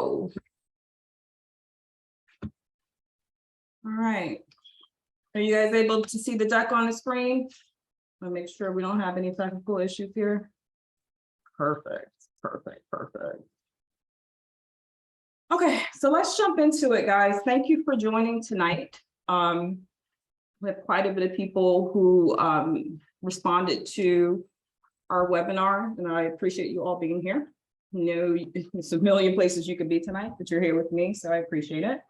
go. All right. Are you guys able to see the deck on the screen? I'll make sure we don't have any technical issues here. Perfect, perfect, perfect. Okay, so let's jump into it, guys. Thank you for joining tonight. We have quite a bit of people who responded to our webinar, and I appreciate you all being here. You know, it's a million places you could be tonight, but you're here with me, so I appreciate it.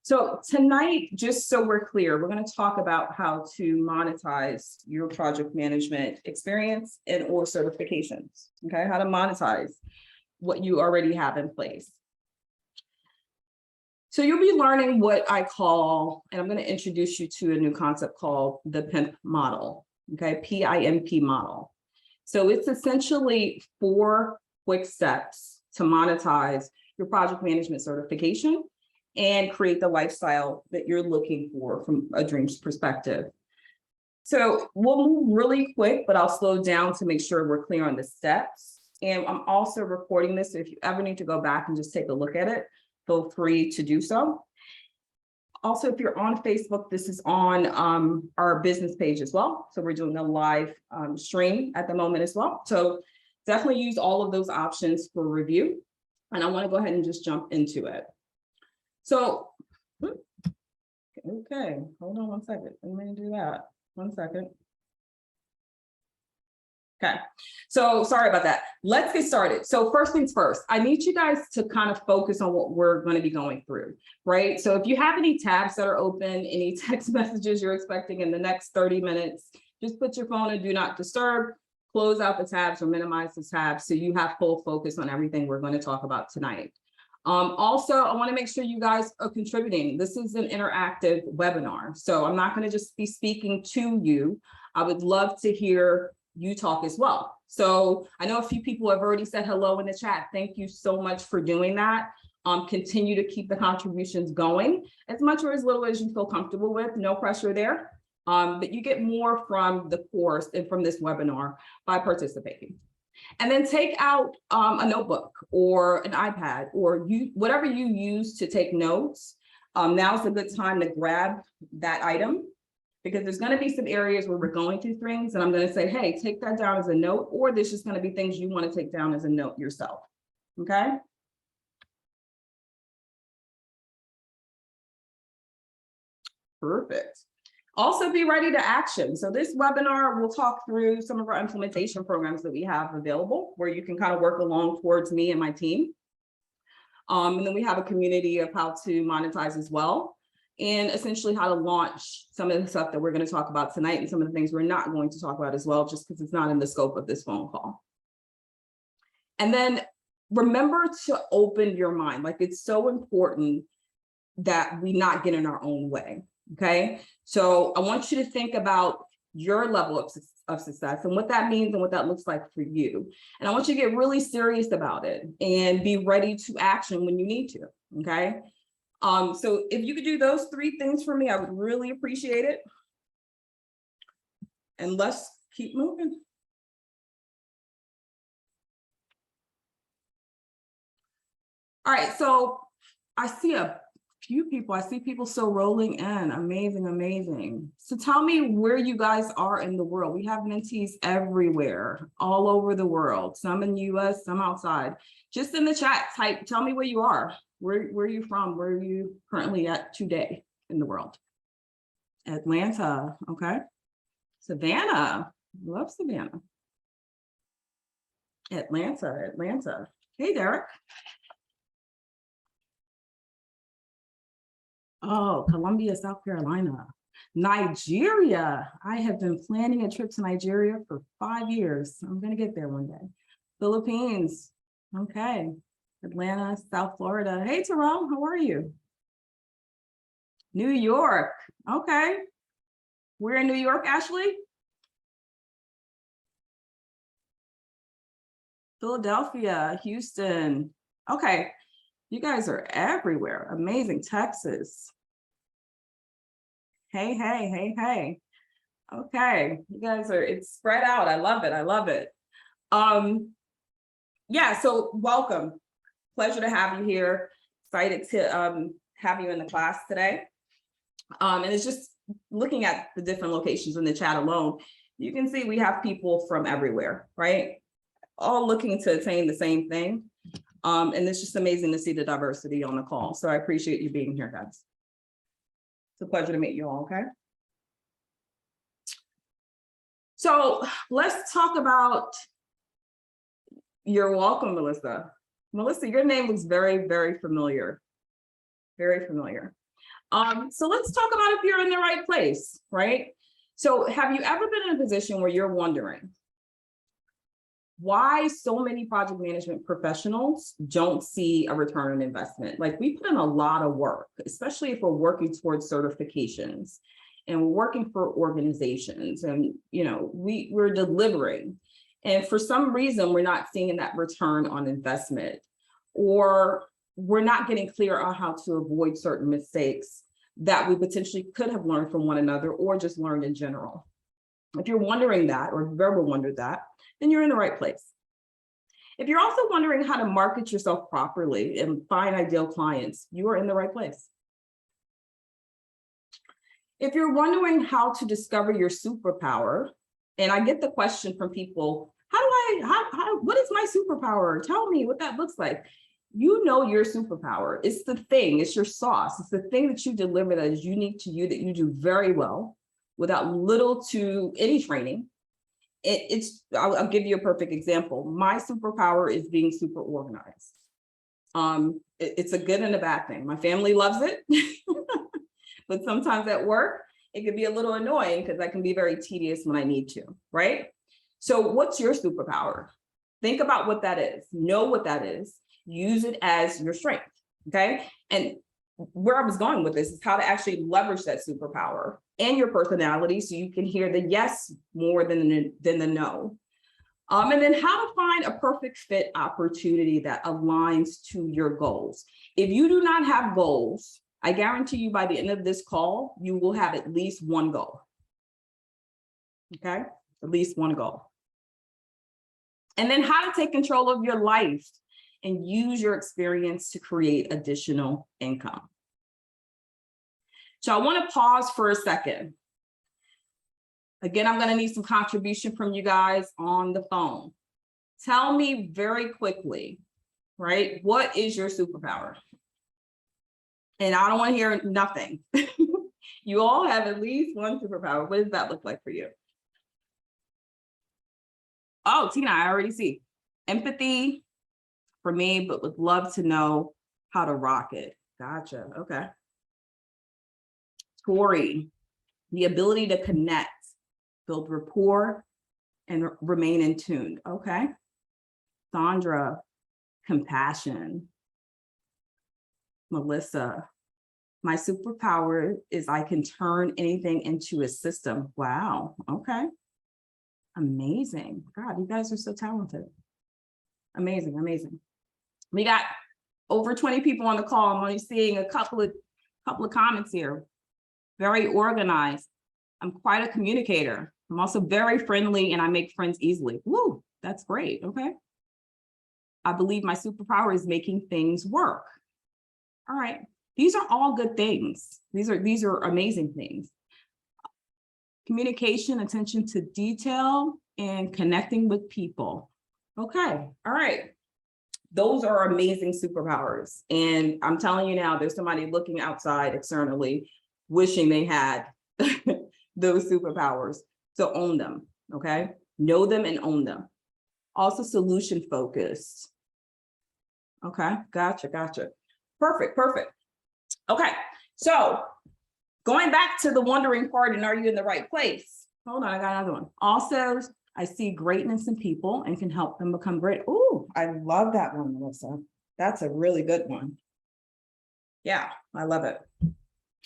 So tonight, just so we're clear, we're going to talk about how to monetize your project management experience and or certifications, okay? How to monetize what you already have in place. So you'll be learning what I call, and I'm going to introduce you to a new concept called the PMP model, okay? PMP model. So it's essentially 4 quick steps to monetize your project management certification and create the lifestyle that you're looking for from a dreams perspective. So we'll move really quick, but I'll slow down to make sure we're clear on the steps. And I'm also recording this, so if you ever need to go back and just take a look at it, feel free to do so. Also, if you're on Facebook, this is on our business page as well. So we're doing a live stream at the moment as well. So definitely use all of those options for review. And I want to go ahead and just jump into it. So, okay, hold on one second. I'm going to do that. 1 second. Okay, so sorry about that. Let's get started. So first things first, I need you guys to kind of focus on what we're going to be going through, right? So if you have any tabs that are open, any text messages you're expecting in the next 30 minutes, just put your phone in do not disturb, close out the tabs or minimize the tabs so you have full focus on everything we're going to talk about tonight. Also, I want to make sure you guys are contributing. This is an interactive webinar, so I'm not going to just be speaking to you. I would love to hear you talk as well. So I know a few people have already said hello in the chat. Thank you so much for doing that. Continue to keep the contributions going as much or as little as you feel comfortable with. No pressure there. But you get more from the course and from this webinar by participating. And then take out a notebook or an iPad or whatever you use to take notes. Now's a good time to grab that item because there's going to be some areas where we're going through things and I'm going to say, hey, take that down as a note, or there's just going to be things you want to take down as a note yourself. Okay. Perfect. Also be ready to action. So this webinar, we'll talk through some of our implementation programs that we have available where you can kind of work along towards me and my team. And then we have a community of how to monetize as well, and essentially how to launch some of the stuff that we're going to talk about tonight and some of the things we're not going to talk about as well, just because it's not in the scope of this phone call. And then remember to open your mind. Like, it's so important that we not get in our own way. Okay, so I want you to think about your level of success and what that means and what that looks like for you. And I want you to get really serious about it and be ready to action when you need to. Okay, so if you could do those 3 things for me, I would really appreciate it. And let's keep moving. All right, so I see a few people. I see people still rolling in. Amazing, amazing. So tell me where you guys are in the world. We have mentees everywhere, all over the world. Some in the US, some outside. Just in the chat, type, tell me where you are. Where are you from? Where are you currently at today in the world? Atlanta, okay. Savannah, love Savannah. Atlanta. Hey, Derek. Oh, Columbia, South Carolina. Nigeria. I have been planning a trip to Nigeria for 5 years. I'm going to get there one day. Philippines. Okay. Atlanta, South Florida. Hey, Terrell, how are you? New York. Okay. We're in New York, Ashley? Philadelphia, Houston. Okay. You guys are everywhere. Amazing. Texas. Hey. Okay. You guys are, it's spread out. I love it. Yeah, so welcome. Pleasure to have you here. Excited to have you in the class today. And it's just looking at the different locations in the chat alone, you can see we have people from everywhere, right? All looking to attain the same thing. And it's just amazing to see the diversity on the call. So I appreciate you being here, guys. It's a pleasure to meet you all, okay? So let's talk about, you're welcome, Melissa. Melissa, your name looks very, very familiar. Very familiar. So let's talk about if you're in the right place, right? So have you ever been in a position where you're wondering why so many project management professionals don't see a return on investment? Like, we put in a lot of work, especially if we're working towards certifications and we're working for organizations, and we're delivering. And for some reason, we're not seeing that return on investment, or we're not getting clear on how to avoid certain mistakes that we potentially could have learned from one another or just learned in general. If you're wondering that, or if you've ever wondered that, then you're in the right place. If you're also wondering how to market yourself properly and find ideal clients, you are in the right place. If you're wondering how to discover your superpower, and I get the question from people, what is my superpower? Tell me what that looks like. You know your superpower. It's the thing, it's your sauce. It's the thing that you deliver that is unique to you, that you do very well without little to any training. I'll give you a perfect example. My superpower is being super organized. It's a good and a bad thing. My family loves it, but sometimes at work, it can be a little annoying because I can be very tedious when I need to, right? So what's your superpower? Think about what that is. Know what that is. Use it as your strength, okay? And where I was going with this is how to actually leverage that superpower and your personality so you can hear the yes more than the no. And then how to find a perfect fit opportunity that aligns to your goals. If you do not have goals, I guarantee you by the end of this call, you will have at least one goal, okay? At least one goal. And then how to take control of your life and use your experience to create additional income. So I want to pause for a second. Again, I'm going to need some contribution from you guys on the phone. Tell me very quickly, right? What is your superpower? And I don't want to hear nothing. You all have at least one superpower. What does that look like for you? Oh, Tina, I already see. Empathy for me, but would love to know how to rock it. Gotcha. Okay. Tori, the ability to connect, build rapport, and remain in tune. Okay. Sandra, compassion. Melissa, my superpower is I can turn anything into a system. Wow. Okay. Amazing. God, you guys are so talented. Amazing, amazing. We got over 20 people on the call. I'm only seeing a couple of comments here. Very organized. I'm quite a communicator. I'm also very friendly and I make friends easily. Woo, that's great. Okay. I believe my superpower is making things work. All right. These are all good things. These are amazing things. Communication, attention to detail, and connecting with people. Okay. All right. Those are amazing superpowers. And I'm telling you now, there's somebody looking outside externally, wishing they had those superpowers. So own them, okay? Know them and own them. Also solution focused. Okay, gotcha. Perfect. Okay, so going back to the wondering part and are you in the right place? Hold on, I got another one. Also, I see greatness in people and can help them become great. Oh, I love that one, Melissa. That's a really good one. Yeah, I love it.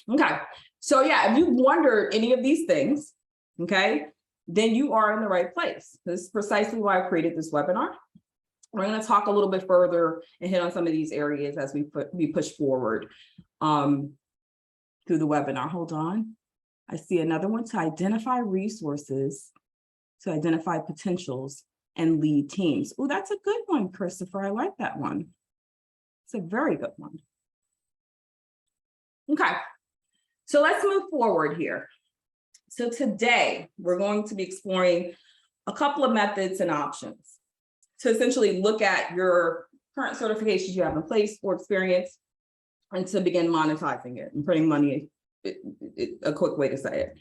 Okay, so yeah, if you wondered any of these things, okay, then you are in the right place. This is precisely why I created this webinar. We're going to talk a little bit further and hit on some of these areas as we push forward through the webinar. Hold on. I see another one: to identify resources, to identify potentials, and lead teams. Oh, that's a good one, Christopher. I like that one. It's a very good one. Okay, so let's move forward here. So today we're going to be exploring a couple of methods and options to essentially look at your current certifications you have in place or experience and to begin monetizing it and putting money, a quick way to say it.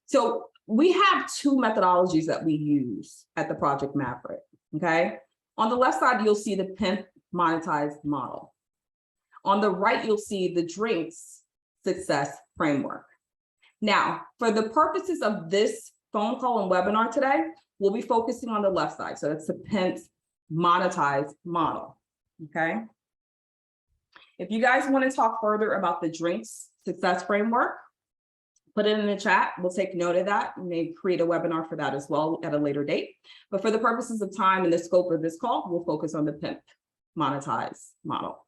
So we have two methodologies that we use at the Project Maverick, okay? On the left side, you'll see the PMP Monetize model. On the right, you'll see the drinks success framework. Now, for the purposes of this phone call and webinar today, we'll be focusing on the left side. So that's the PMP Monetize model, okay? If you guys want to talk further about the drinks success framework, put it in the chat. We'll take note of that. We may create a webinar for that as well at a later date. But for the purposes of time and the scope of this call, we'll focus on the PMP Monetize model.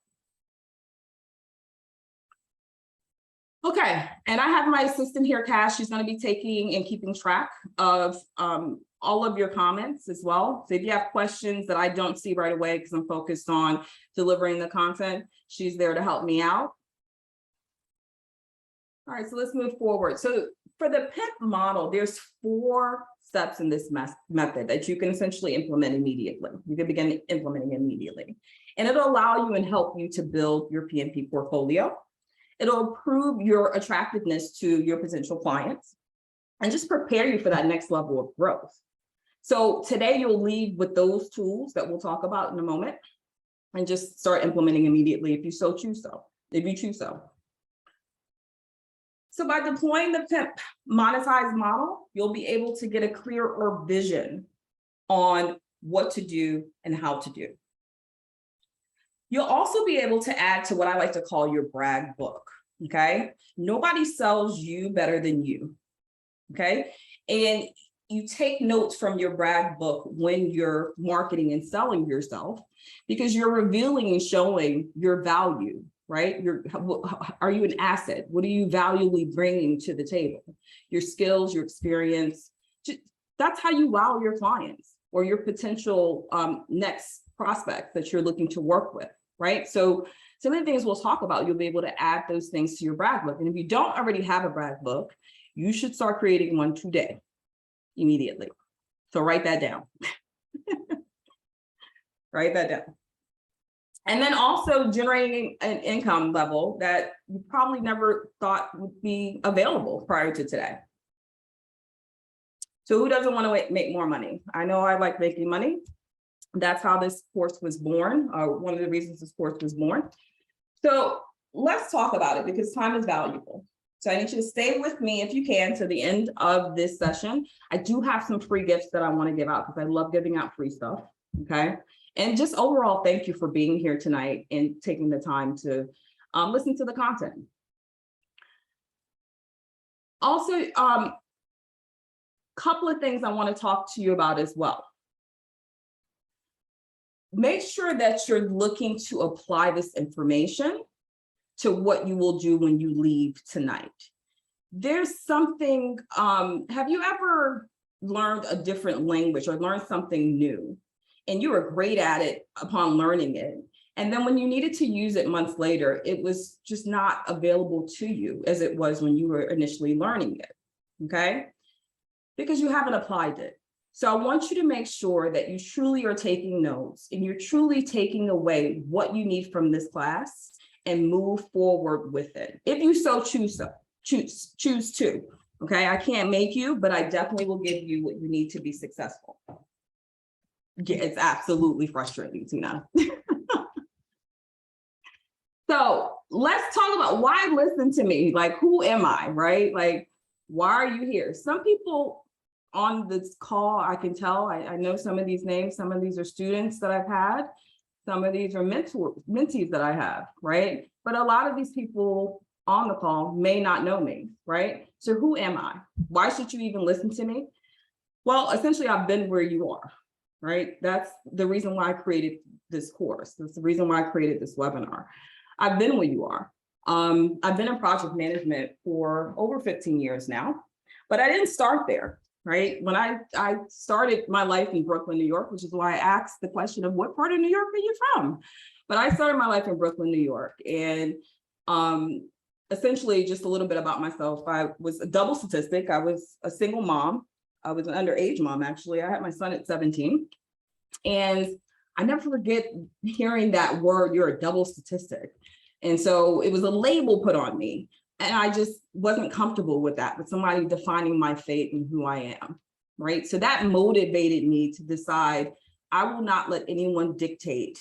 Okay, and I have my assistant here, Cash. She's going to be taking and keeping track of all of your comments as well. So if you have questions that I don't see right away because I'm focused on delivering the content, she's there to help me out. All right, so let's move forward. So for the PMP model, there's 4 steps in this method that you can essentially implement immediately. You can begin implementing immediately. And it'll allow you and help you to build your PMP portfolio. It'll improve your attractiveness to your potential clients and just prepare you for that next level of growth. So today you'll leave with those tools that we'll talk about in a moment and just start implementing immediately if you choose so. So by deploying the PMP Monetize model, you'll be able to get a clearer vision on what to do and how to do. You'll also be able to add to what I like to call your brag book, okay? Nobody sells you better than you, okay? And you take notes from your brag book when you're marketing and selling yourself because you're revealing and showing your value, right? Are you an asset? What are you valuably bringing to the table? Your skills, your experience, that's how you wow your clients or your potential next prospect that you're looking to work with, right? So some of the things we'll talk about, you'll be able to add those things to your brag book. And if you don't already have a brag book, you should start creating one today, immediately. So write that down. Write that down. And then also generating an income level that you probably never thought would be available prior to today. So who doesn't want to make more money? I know I like making money. That's how this course was born, one of the reasons this course was born. So let's talk about it because time is valuable. So I need you to stay with me if you can to the end of this session. I do have some free gifts that I want to give out because I love giving out free stuff, okay? And just overall, thank you for being here tonight and taking the time to listen to the content. Also, couple of things I want to talk to you about as well. Make sure that you're looking to apply this information to what you will do when you leave tonight. There's something, have you ever learned a different language or learned something new and you were great at it upon learning it? And then when you needed to use it months later, it was just not available to you as it was when you were initially learning it, okay? Because you haven't applied it. So I want you to make sure that you truly are taking notes and you're truly taking away what you need from this class and move forward with it. If you so choose to, okay? I can't make you, but I definitely will give you what you need to be successful. Yeah, it's absolutely frustrating, Tina. So let's talk about why listen to me. Like, who am I, right? Like, why are you here? Some people on this call, I can tell, I know some of these names, some of these are students that I've had, some of these are mentees that I have, right? But a lot of these people on the call may not know me, right? So who am I? Why should you even listen to me? Well, essentially, I've been where you are, right? That's the reason why I created this course. That's the reason why I created this webinar. I've been where you are. I've been in project management for over 15 years now, but I didn't start there, right? When I started my life in Brooklyn, New York, which is why I asked the question of what part of New York are you from? But I started my life in Brooklyn, New York. And essentially, just a little bit about myself. I was a double statistic. I was a single mom. I was an underage mom, actually. I had my son at 17. And I never forget hearing that word, you're a double statistic. And so it was a label put on me. And I just wasn't comfortable with that, with somebody defining my fate and who I am, right? So that motivated me to decide I will not let anyone dictate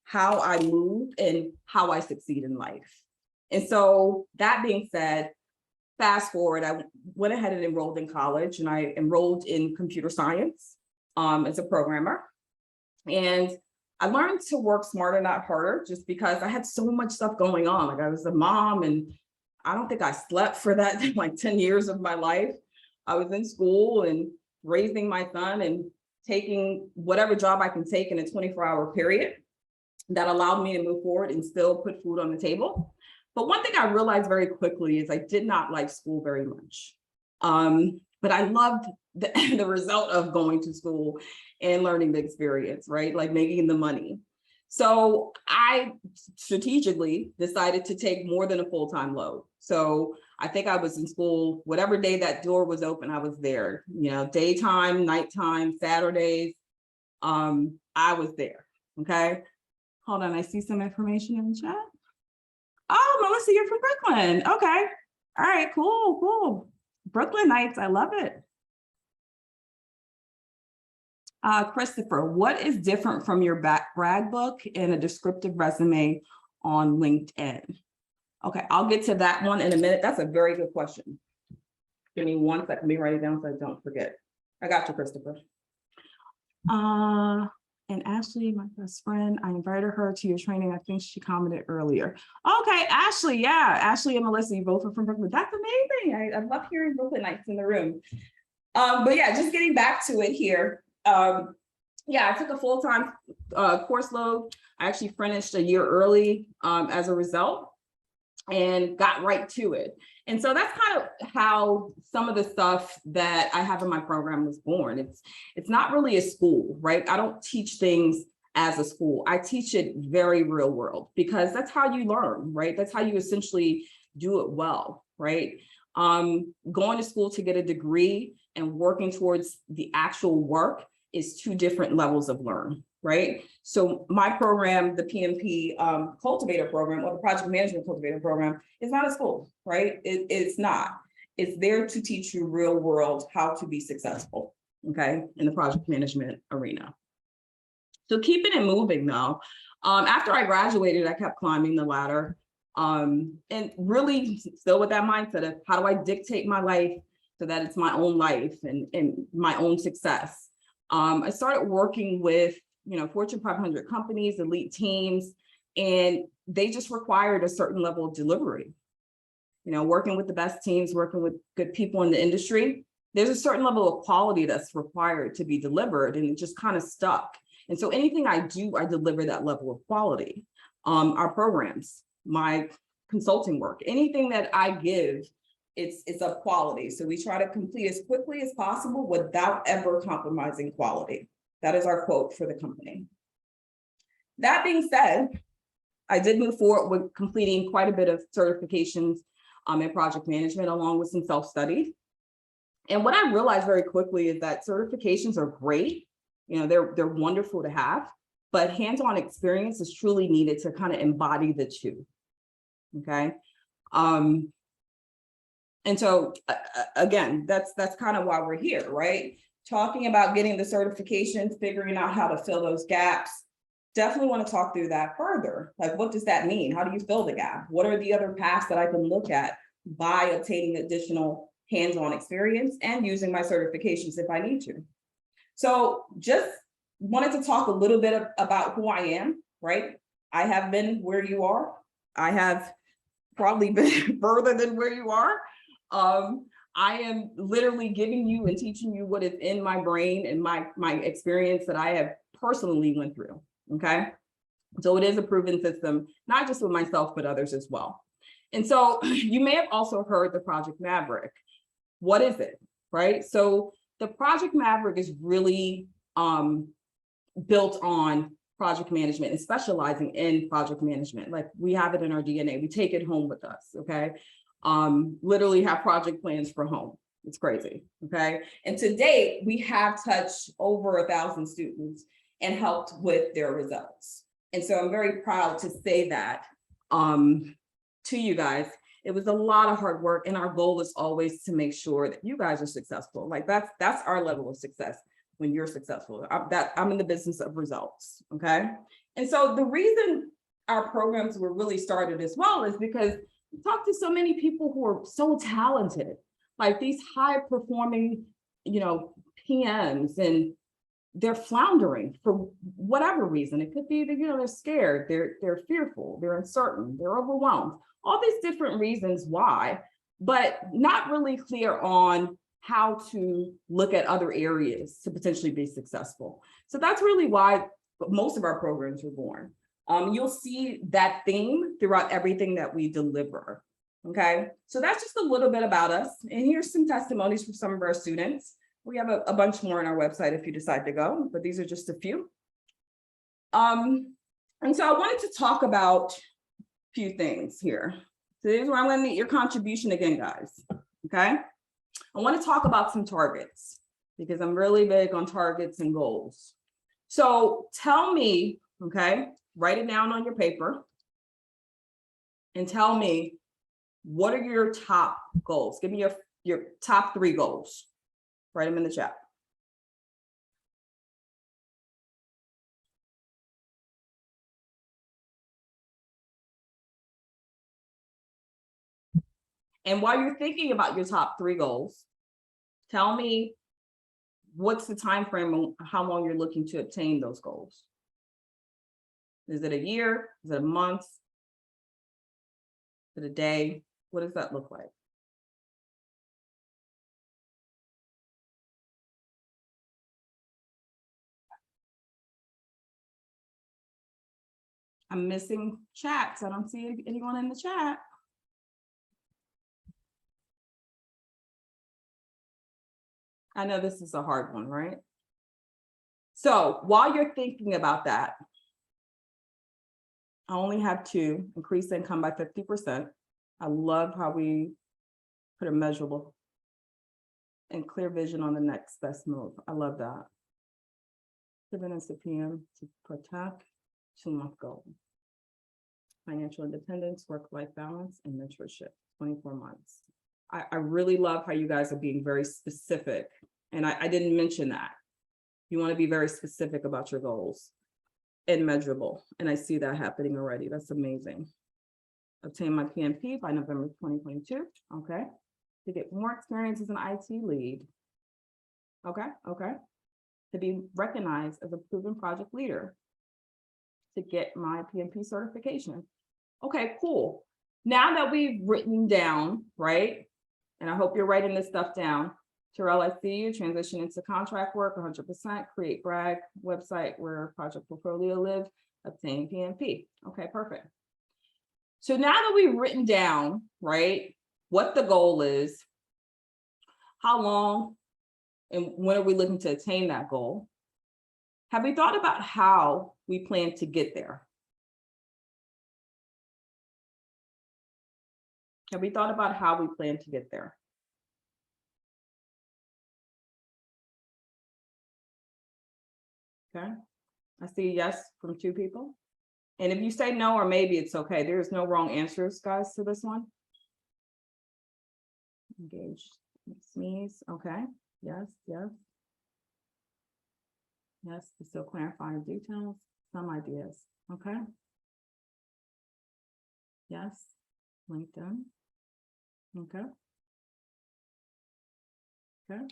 how I move and how I succeed in life. And so that being said, fast forward, I went ahead and enrolled in college, and I enrolled in computer science as a programmer. And I learned to work smarter, not harder, just because I had so much stuff going on. Like I was a mom, and I don't think I slept for that like 10 years of my life. I was in school and raising my son and taking whatever job I can take in a 24-hour period that allowed me to move forward and still put food on the table. But one thing I realized very quickly is I did not like school very much. But I loved the result of going to school and learning the experience, right? Like making the money. So I strategically decided to take more than a full-time load. So I think I was in school, whatever day that door was open, I was there, you know, daytime, nighttime, Saturdays, I was there, okay? Hold on, I see some information in the chat. Oh, Melissa, you're from Brooklyn. Okay, all right, cool, cool. Brooklyn Nights, I love it. Christopher, what is different from your brag book and a descriptive resume on LinkedIn? Okay, I'll get to that one in a minute. That's a very good question. Give me 1 second, let me write it down so I don't forget. I got you, Christopher. And Ashley, my best friend, I invited her to your training. I think she commented earlier. Okay, Ashley, yeah. Ashley and Melissa, you both are from Brooklyn. That's amazing. I love hearing Brooklyn Nights in the room. But yeah, just getting back to it here. Yeah, I took a full-time course load. I actually finished a year early as a result and got right to it. And so that's kind of how some of the stuff that I have in my program was born. It's not really a school, right? I don't teach things as a school. I teach it very real world because that's how you learn, right? That's how you essentially do it well, right? Going to school to get a degree and working towards the actual work is two different levels of learn, right? So my program, the PMP Cultivator program, or the Project Management Cultivator program, is not a school, right? It's not. It's there to teach you real world how to be successful, okay, in the project management arena. So keeping it moving though, after I graduated, I kept climbing the ladder and really still with that mindset of how do I dictate my life so that it's my own life and my own success. I started working with, you know, Fortune 500 companies, elite teams, and they just required a certain level of delivery. You know, working with the best teams, working with good people in the industry, there's a certain level of quality that's required to be delivered, and it just kind of stuck. And so anything I do, I deliver that level of quality. Our programs, my consulting work, anything that I give, it's of quality. So we try to complete as quickly as possible without ever compromising quality. That is our quote for the company. That being said, I did move forward with completing quite a bit of certifications in project management, along with some self-study. And what I realized very quickly is that certifications are great. You know, they're wonderful to have, but hands-on experience is truly needed to kind of embody the two, okay? And so again, that's kind of why we're here, right? Talking about getting the certifications, figuring out how to fill those gaps. Definitely want to talk through that further. Like, what does that mean? How do you fill the gap? What are the other paths that I can look at by obtaining additional hands-on experience and using my certifications if I need to? So just wanted to talk a little bit about who I am, right? I have been where you are. I have probably been further than where you are. I am literally giving you and teaching you what is in my brain and my experience that I have personally went through, okay? So it is a proven system, not just with myself, but others as well. And so you may have also heard the Project Maverick. What is it, right? So the Project Maverick is really built on project management and specializing in project management. Like we have it in our DNA, we take it home with us, okay? Literally have project plans for home. It's crazy, okay? And to date, we have touched over 1,000 students and helped with their results. And so I'm very proud to say that to you guys. It was a lot of hard work, and our goal is always to make sure that you guys are successful. Like that's our level of success when you're successful. I'm in the business of results, okay? And so the reason our programs were really started as well is because we talked to so many people who are so talented, like these high performing, PMs, and they're floundering for whatever reason. It could be that, they're scared, they're fearful, they're uncertain, they're overwhelmed, all these different reasons why, but not really clear on how to look at other areas to potentially be successful. So that's really why most of our programs were born. You'll see that theme throughout everything that we deliver, okay? So that's just a little bit about us. And here's some testimonies from some of our students. We have a bunch more on our website if you decide to go, but these are just a few. And so I wanted to talk about a few things here. So here's where I'm gonna need your contribution again, guys, okay? I want to talk about some targets because I'm really big on targets and goals. So tell me, okay, write it down on your paper and tell me, what are your top goals? Give me your top 3 goals. Write them in the chat. And while you're thinking about your top 3 goals, tell me what's the time frame on how long you're looking to obtain those goals. Is it a year? Is it a month? Is it a day? What does that look like? I'm missing chats. I don't see anyone in the chat. I know this is a hard one, right? So while you're thinking about that, I only have 2, increase income by 50%. I love how we put a measurable and clear vision on the next best move. I love that. Dividends to PM to protect 2-month goal. Financial independence, work-life balance, and mentorship, 24 months. I really love how you guys are being very specific. And I didn't mention that. You want to be very specific about your goals and measurable. And I see that happening already. That's amazing. Obtain my PMP by November 2022. Okay. To get more experience as an IT lead. Okay. Okay. To be recognized as a proven project leader. To get my PMP certification. Okay, cool. Now that we've written down, right? And I hope you're writing this stuff down. Terrell, I see you transition into contract work 100%, create brag website where project portfolio live, obtain PMP. Okay, perfect. So now that we've written down, right, what the goal is, how long and when are we looking to attain that goal? Have we thought about how we plan to get there? Have we thought about how we plan to get there? Okay, I see yes from 2 people. And if you say no or maybe, it's okay. There's no wrong answers, guys, to this one. Engaged, sneeze, okay, yes, yes. Yes, still clarifying details, some ideas, okay. Yes, LinkedIn, okay. Okay,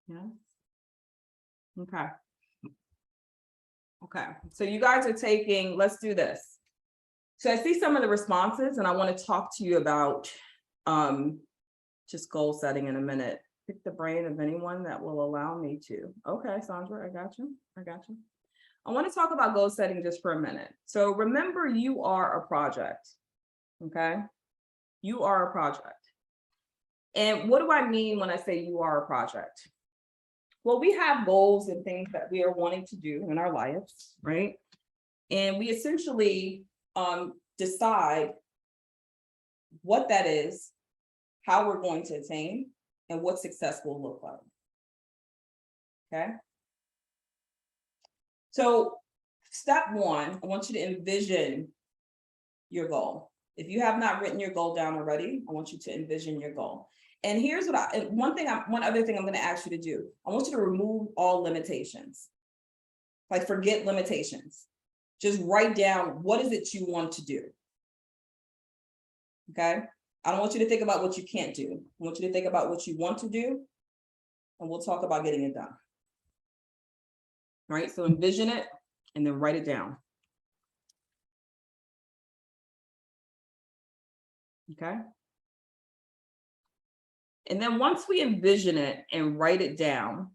yes, okay. Okay, so you guys are taking, let's do this. So I see some of the responses and I want to talk to you about just goal setting in a minute. Pick the brain of anyone that will allow me to. Okay, Sandra, I got you. I got you. I want to talk about goal setting just for a minute. So remember, you are a project, okay? You are a project. And what do I mean when I say you are a project? Well, we have goals and things that we are wanting to do in our lives, right? And we essentially decide what that is, how we're going to attain, and what success will look like. Okay. So step one, I want you to envision your goal. If you have not written your goal down already, I want you to envision your goal. And here's what one other thing I'm going to ask you to do. I want you to remove all limitations. Like, forget limitations. Just write down, what is it you want to do? Okay. I don't want you to think about what you can't do. I want you to think about what you want to do, and we'll talk about getting it done. All right. So envision it and then write it down. Okay. And then once we envision it and write it down,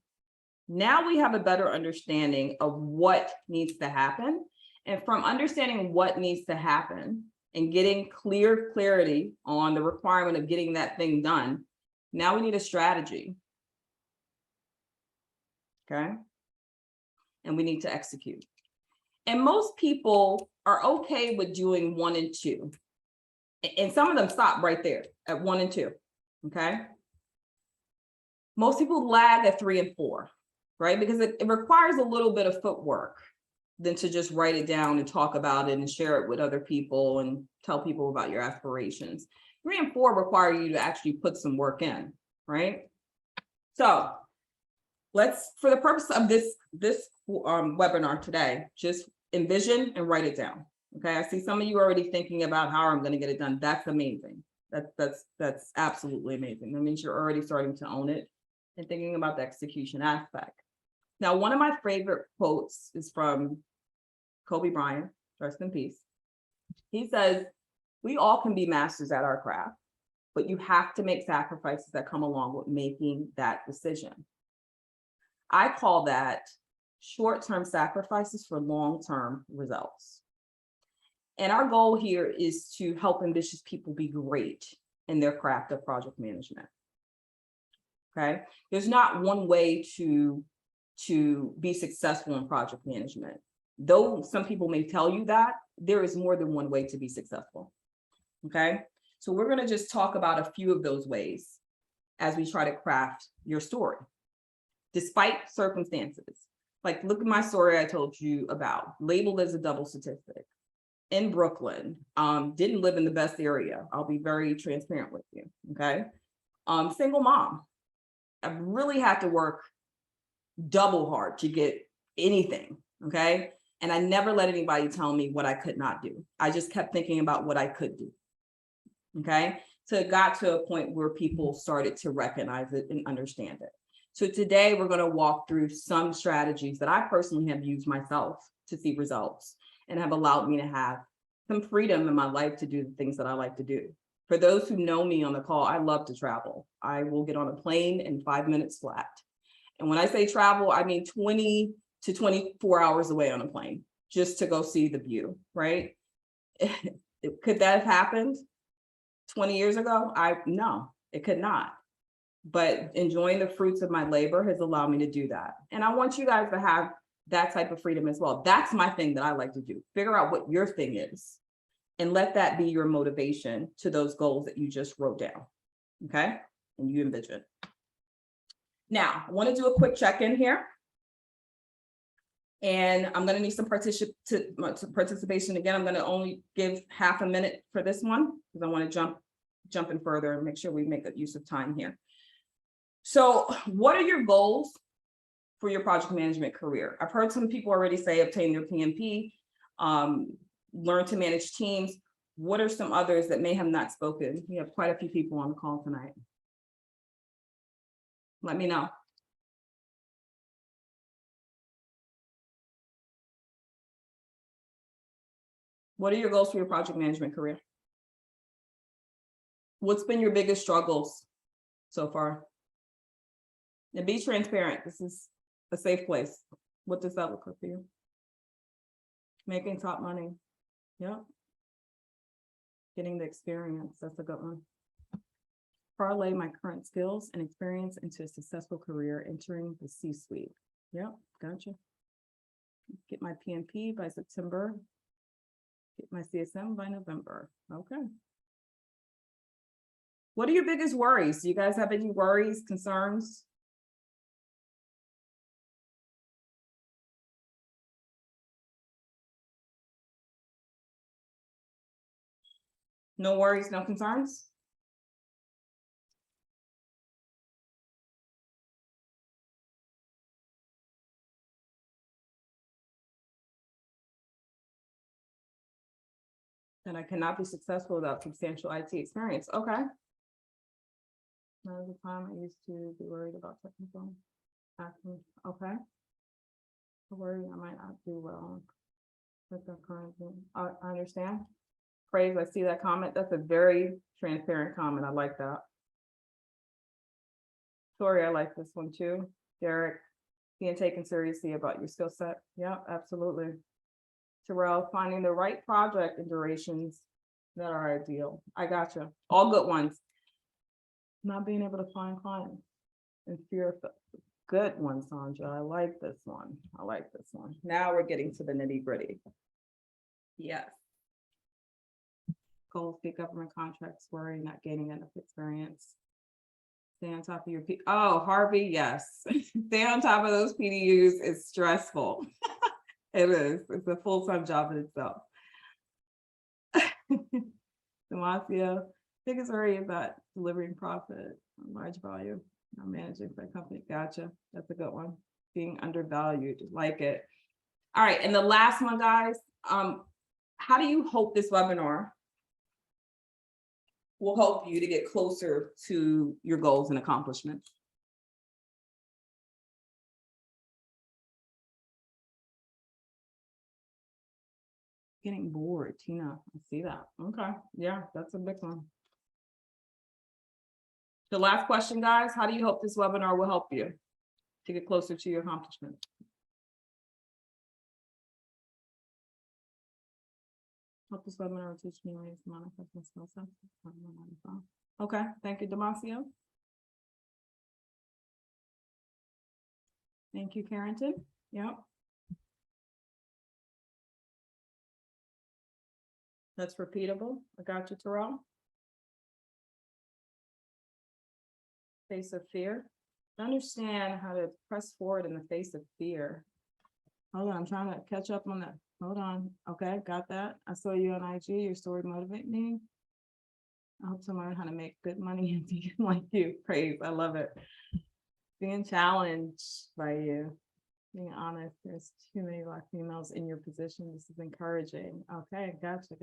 now we have a better understanding of what needs to happen. And from understanding what needs to happen and getting clarity on the requirement of getting that thing done, now we need a strategy. Okay. And we need to execute. And most people are okay with doing 1 and 2. And some of them stop right there at 1 and 2. Okay. Most people lag at 3 and 4, right? Because it requires a little bit of footwork than to just write it down and talk about it and share it with other people and tell people about your aspirations. 3 and 4 require you to actually put some work in, right? So let's, for the purpose of this webinar today, just envision and write it down. Okay, I see some of you already thinking about how I'm going to get it done. That's amazing. That's absolutely amazing. That means you're already starting to own it and thinking about the execution aspect. Now, one of my favorite quotes is from Kobe Bryant, rest in peace. He says, "We all can be masters at our craft, but you have to make sacrifices that come along with making that decision." I call that short-term sacrifices for long-term results. And our goal here is to help ambitious people be great in their craft of project management. Okay, there's not one way to be successful in project management. Though some people may tell you that, there is more than one way to be successful. Okay, so we're going to just talk about a few of those ways as we try to craft your story, despite circumstances. Like, look at my story I told you about, labeled as a double statistic. In Brooklyn, didn't live in the best area. I'll be very transparent with you, okay? Single mom. I really had to work double hard to get anything, okay? And I never let anybody tell me what I could not do. I just kept thinking about what I could do, okay? So it got to a point where people started to recognize it and understand it. So today we're gonna walk through some strategies that I personally have used myself to see results and have allowed me to have some freedom in my life to do the things that I like to do. For those who know me on the call, I love to travel. I will get on a plane in 5 minutes flat. And when I say travel, I mean 20 to 24 hours away on a plane, just to go see the view, right? Could that have happened 20 years ago? No, it could not. But enjoying the fruits of my labor has allowed me to do that. And I want you guys to have that type of freedom as well. That's my thing that I like to do. Figure out what your thing is and let that be your motivation to those goals that you just wrote down, okay? And you envision. Now, I want to do a quick check-in here. And I'm going to need some participation. Again, I'm going to only give half a minute for this one because I want to jump in further and make sure we make good use of time here. So what are your goals for your project management career? I've heard some people already say obtain your PMP, learn to manage teams. What are some others that may have not spoken? We have quite a few people on the call tonight. Let me know. What are your goals for your project management career? What's been your biggest struggles so far? And be transparent. This is a safe place. What does that look like for you? Making top money. Yeah. Getting the experience. That's a good one. parlay my current skills and experience into a successful career entering the C-suite. Yep, gotcha. Get my PMP by September. Get my CSM by November. Okay. What are your biggest worries? Do you guys have any worries, concerns? No worries, no concerns? Then I cannot be successful without substantial IT experience. Okay. None of the time I used to be worried about technical actions. Okay. I worry I might not do well with the current thing. I understand. Praise, I see that comment. That's a very transparent comment. I like that. Tori, I like this one too. Derek, being taken seriously about your skill set. Yeah, absolutely. Terrell, finding the right project and durations that are ideal. I gotcha. All good ones. Not being able to find clients and fear of the good one, Sandra. I like this one. I like this one. Now we're getting to the nitty-gritty. Yes. Goals, big government contracts, worry, not gaining enough experience. Stay on top of your oh, Harvey, yes. Stay on top of those PDUs is stressful. It is. It's a full-time job in itself. Demacia, biggest worry about delivering profit, large value, not managing for a company. Gotcha. That's a good one. Being undervalued, like it. All right, and the last one, guys. How do you hope this webinar will help you to get closer to your goals and accomplishments? Getting bored, Tina. I see that. Okay. Yeah, that's a big one. The last question, guys, how do you hope this webinar will help you to get closer to your accomplishment? Hope this webinar will teach me ways to monetize my skill set. Okay, thank you, Demacia. Thank you, Carrington. Yep. That's repeatable. I got you, Terrell. Face of fear. Understand how to press forward in the face of fear. Hold on, I'm trying to catch up on that. Hold on. Okay, got that. I saw you on IG. Your story motivate me. I hope to learn how to make good money and be like you. Praise. I love it. Being challenged by you. Being honest, there's too many Black females in your position. This is encouraging. Okay, gotcha.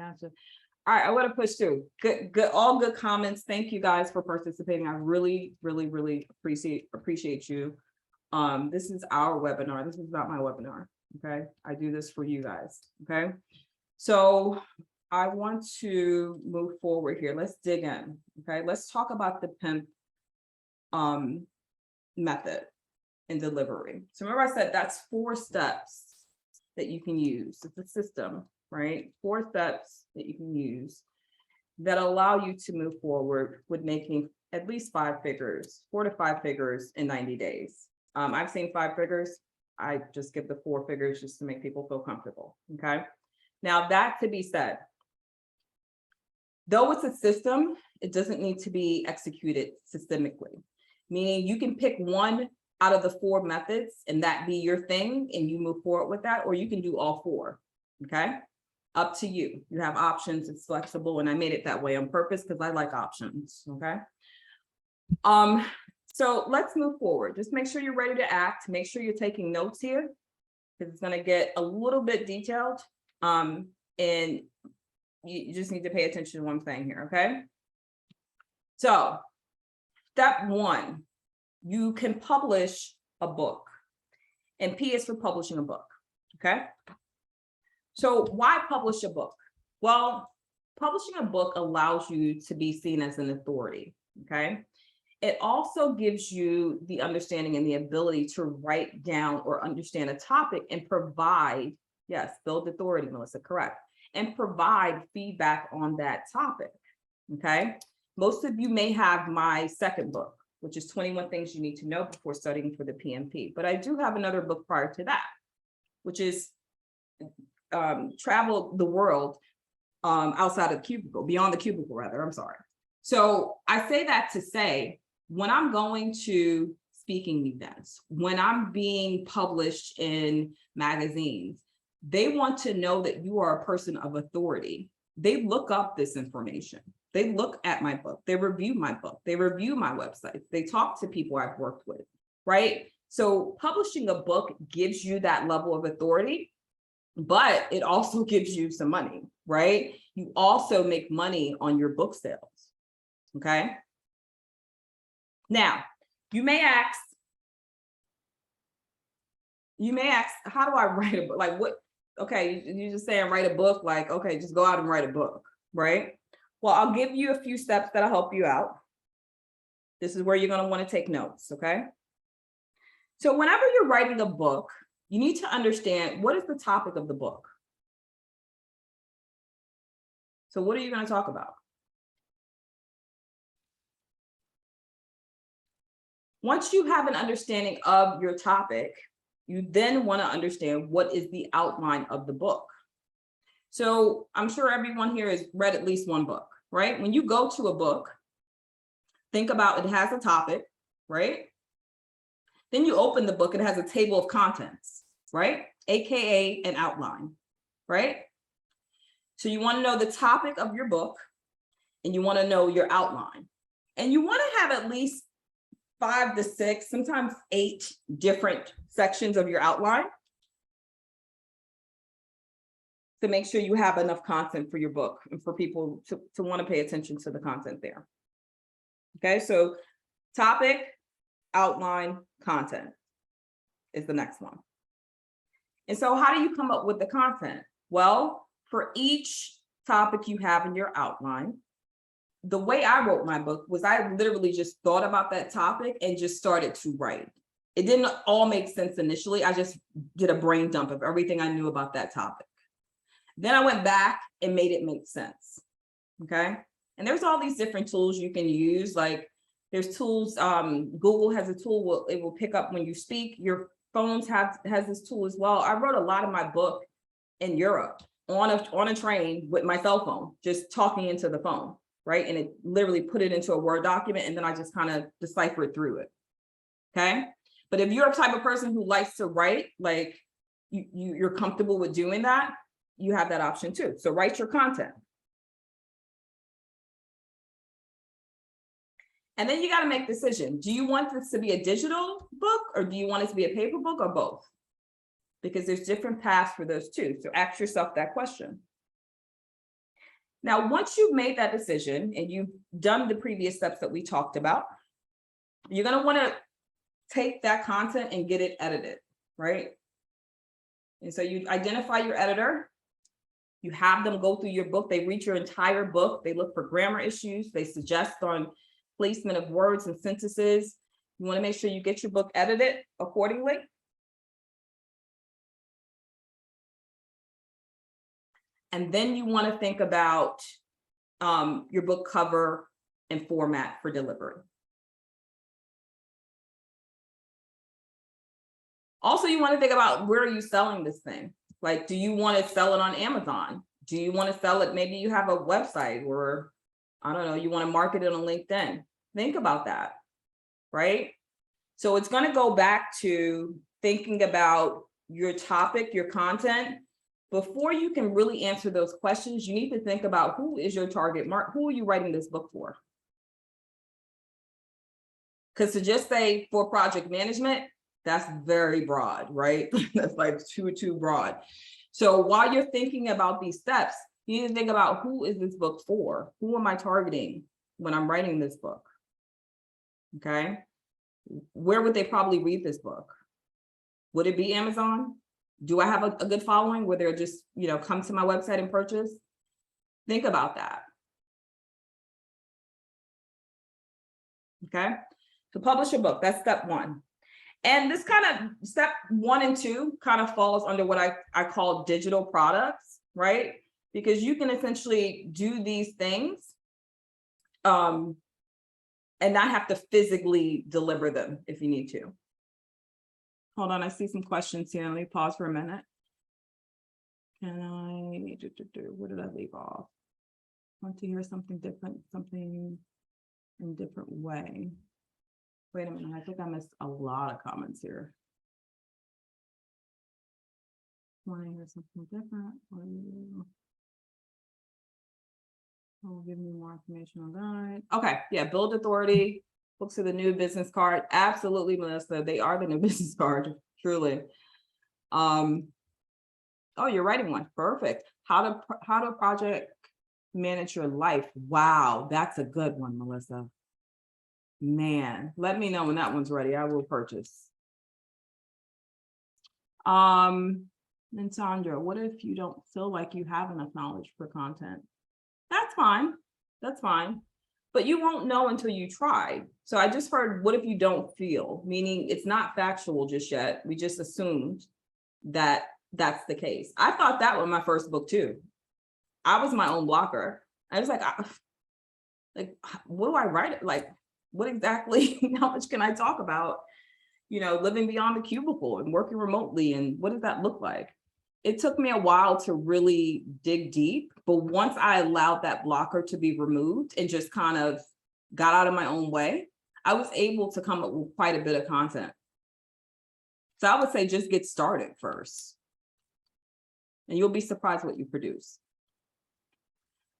All right, I want to push through. Good, all good comments. Thank you guys for participating. I really appreciate you. This is our webinar. This is not my webinar. Okay, I do this for you guys. Okay, so I want to move forward here. Let's dig in. Okay, let's talk about the PMP method and delivery. So remember I said that's 4 steps that you can use. It's a system, right? 4 steps that you can use that allow you to move forward with making at least 5 figures, 4 to 5 figures in 90 days. I've seen 5 figures. I just give the 4 figures just to make people feel comfortable. Okay. Now that to be said, though it's a system, it doesn't need to be executed systemically. Meaning you can pick one out of the 4 methods and that be your thing and you move forward with that, or you can do all 4. Okay. Up to you. You have options. It's flexible. And I made it that way on purpose because I like options. Okay. So let's move forward. Just make sure you're ready to act. Make sure you're taking notes here because it's going to get a little bit detailed. And you just need to pay attention to one thing here. Okay. So step 1, you can publish a book, and P is for publishing a book. Okay. So why publish a book? Well, publishing a book allows you to be seen as an authority. Okay. It also gives you the understanding and the ability to write down or understand a topic and provide, yes, build authority, Melissa, correct, and provide feedback on that topic. Okay. Most of you may have my second book, which is 21 Things You Need to Know Before Studying for the PMP. But I do have another book prior to that, which is Travel the World outside of the cubicle, beyond the cubicle, rather, I'm sorry. So I say that to say, when I'm going to speaking events, when I'm being published in magazines, they want to know that you are a person of authority. They look up this information. They look at my book. They review my book. They review my website. They talk to people I've worked with, right? So publishing a book gives you that level of authority, but it also gives you some money, right? You also make money on your book sales, okay? Now, you may ask, how do I write a book? Like what? Okay, you're just saying write a book, like, okay, just go out and write a book, right? Well, I'll give you a few steps that'll help you out. This is where you're going to want to take notes, okay? So whenever you're writing a book, you need to understand, what is the topic of the book? So what are you going to talk about? Once you have an understanding of your topic, you then want to understand what is the outline of the book. So I'm sure everyone here has read at least one book, right? When you go to a book, think about it has a topic, right? Then you open the book, it has a table of contents, right? AKA an outline, right? So you want to know the topic of your book and you want to know your outline. And you want to have at least 5 to 6, sometimes 8 different sections of your outline to make sure you have enough content for your book and for people to want to pay attention to the content there. Okay, so topic, outline, content is the next one. And so how do you come up with the content? Well, for each topic you have in your outline, the way I wrote my book was I literally just thought about that topic and just started to write. It didn't all make sense initially. I just did a brain dump of everything I knew about that topic. Then I went back and made it make sense, okay? And there's all these different tools you can use. Like there's tools, Google has a tool, it will pick up when you speak. Your phones has this tool as well. I wrote a lot of my book in Europe on a train with my cell phone, just talking into the phone, right? And it literally put it into a Word document and then I just kind of deciphered through it, okay? But if you're a type of person who likes to write, like you're comfortable with doing that, you have that option too. So write your content. And then you got to make a decision. Do you want this to be a digital book or do you want it to be a paper book or both? Because there's different paths for those too. So ask yourself that question. Now, once you've made that decision and you've done the previous steps that we talked about, you're going to want to take that content and get it edited, right? And so you identify your editor. You have them go through your book. They read your entire book. They look for grammar issues. They suggest on placement of words and sentences. You want to make sure you get your book edited accordingly. And then you want to think about your book cover and format for delivery. Also, you want to think about, where are you selling this thing? Like, do you want to sell it on Amazon? Do you want to sell it? Maybe you have a website, or I don't know, you want to market it on LinkedIn. Think about that, right? So it's going to go back to thinking about your topic, your content. Before you can really answer those questions, you need to think about, who is your target market? Who are you writing this book for? Because to just say for project management, that's very broad, right? That's like too broad. So while you're thinking about these steps, you need to think about, who is this book for? Who am I targeting when I'm writing this book? Okay. Where would they probably read this book? Would it be Amazon? Do I have a good following where they'll just, come to my website and purchase? Think about that. Okay. To publish a book, that's step 1. And this kind of step 1 and 2 kind of falls under what I call digital products, right? Because you can essentially do these things and not have to physically deliver them if you need to. Hold on, I see some questions here. Let me pause for a minute. Can I, where did I leave off? Want to hear something different, something in a different way. Wait a minute, I think I missed a lot of comments here. Want to hear something different? Oh, give me more information on that. Okay, yeah, build authority. Books are the new business card. Absolutely, Melissa. They are the new business card, truly. Oh, you're writing one. Perfect. How to project manage your life. Wow, that's a good one, Melissa. Man, let me know when that one's ready. I will purchase. And Sandra, what if you don't feel like you have enough knowledge for content? That's fine. That's fine. But you won't know until you try. So I just heard, what if you don't feel? Meaning it's not factual just yet. We just assumed that that's the case. I thought that was my first book too. I was my own blocker. I was like, what do I write? Like, what exactly, how much can I talk about, you know, living beyond the cubicle and working remotely, and what does that look like? It took me a while to really dig deep, but once I allowed that blocker to be removed and just kind of got out of my own way, I was able to come up with quite a bit of content. So I would say just get started first, and you'll be surprised what you produce.